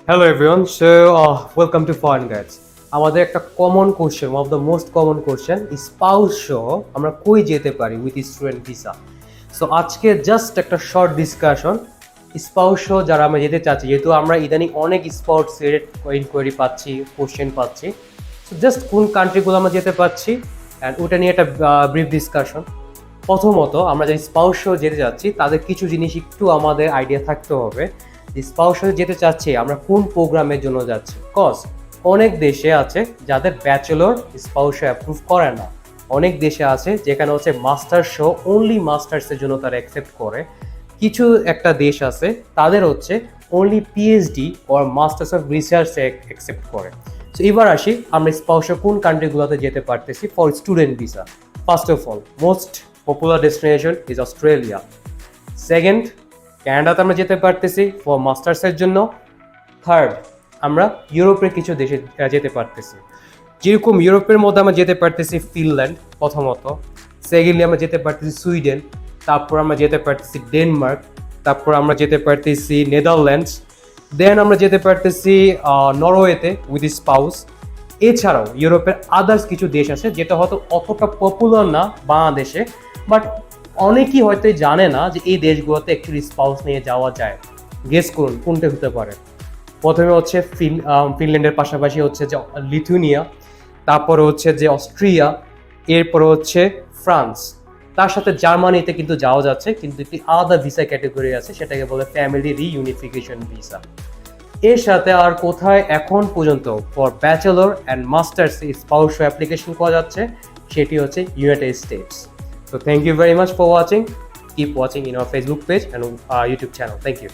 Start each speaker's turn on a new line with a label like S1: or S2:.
S1: Hello everyone, so welcome to Foreign Guides. আমাদের একটা common question, one of the most common question, spouse সহ আমরা কই যেতে পারি উইথ স্টুডেন্ট ভিসা। সো আজকে জাস্ট একটা শর্ট ডিসকাশন, স্পাউস সহ যারা আমরা যেতে চাচ্ছি, যেহেতু আমরা ইদানিং অনেক স্পট ইনকোয়ারি পাচ্ছি, কোশ্চেন পাচ্ছি, সো জাস্ট কোন কান্ট্রিগুলো আমরা যেতে পারছি অ্যান্ড ওটা নিয়ে একটা ব্রিফ ডিসকাশন। প্রথমত আমরা যে স্পাউস সহ যেতে যাচ্ছি তাদের কিছু জিনিস একটু আমাদের আইডিয়া থাকতে হবে। স্পাউস যেতে চাচ্ছি আমরা কোন প্রোগ্রামের জন্য যাচ্ছি, কজ অনেক দেশে আছে যাদের ব্যাচেলর স্পাউস অ্যাপ্রুভ করে না, অনেক দেশে আছে যেখানে হচ্ছে মাস্টার্স সহ অনলি মাস্টার্সের জন্য তারা অ্যাকসেপ্ট করে, কিছু একটা দেশ আছে তাদের হচ্ছে only PhD or masters of রিসার্চে অ্যাকসেপ্ট করে। সো এবার আসি আমরা স্পাউসে কোন কান্ট্রিগুলোতে যেতে পারতেছি for student visa. First of all most popular destination is Australia. Second, ক্যানাডাতে আমরা যেতে পারতেছি ফর মাস্টার্সের জন্য। থার্ড, আমরা ইউরোপের কিছু দেশে যেতে পারতেছি, যেরকম ইউরোপের মধ্যে আমরা যেতে পারতেছি ফিনল্যান্ড প্রথমত। সেকেন্ডলি আমরা যেতে পারতেছি সুইডেন, তারপর আমরা যেতে পারতেছি ডেনমার্ক, তারপর আমরা যেতে পারতেছি নেদারল্যান্ডস, দেন আমরা যেতে পারতেছি নরওয়েতে উইথ স্পাউস। এছাড়াও ইউরোপের আদার্স কিছু দেশ আছে যেটা হয়তো অতটা পপুলার না বাংলাদেশে, বাট অনেকেই হয়তো জানে না যে এই দেশগুলোতে অ্যাকচুয়ালি স্পাউস নিয়ে যাওয়া যায়। গেস করুন কোনটা হতে পারে। প্রথমে হচ্ছে ফিনল্যান্ডের পাশাপাশি হচ্ছে যে লিথুনিয়া, তারপরে হচ্ছে যে অস্ট্রিয়া, এরপরে হচ্ছে ফ্রান্স, তার সাথে জার্মানিতে কিন্তু যাওয়া যাচ্ছে, কিন্তু একটি আলাদা ভিসা ক্যাটাগরি আছে, সেটাকে বলে ফ্যামিলি রিইউনিফিকেশন ভিসা। এর সাথে আর কোথায় এখন পর্যন্ত for bachelor and masters spouse application করা যাচ্ছে, সেটি হচ্ছে United states. So thank you very much for watching. Keep watching in our Facebook page and YouTube channel. Thank you.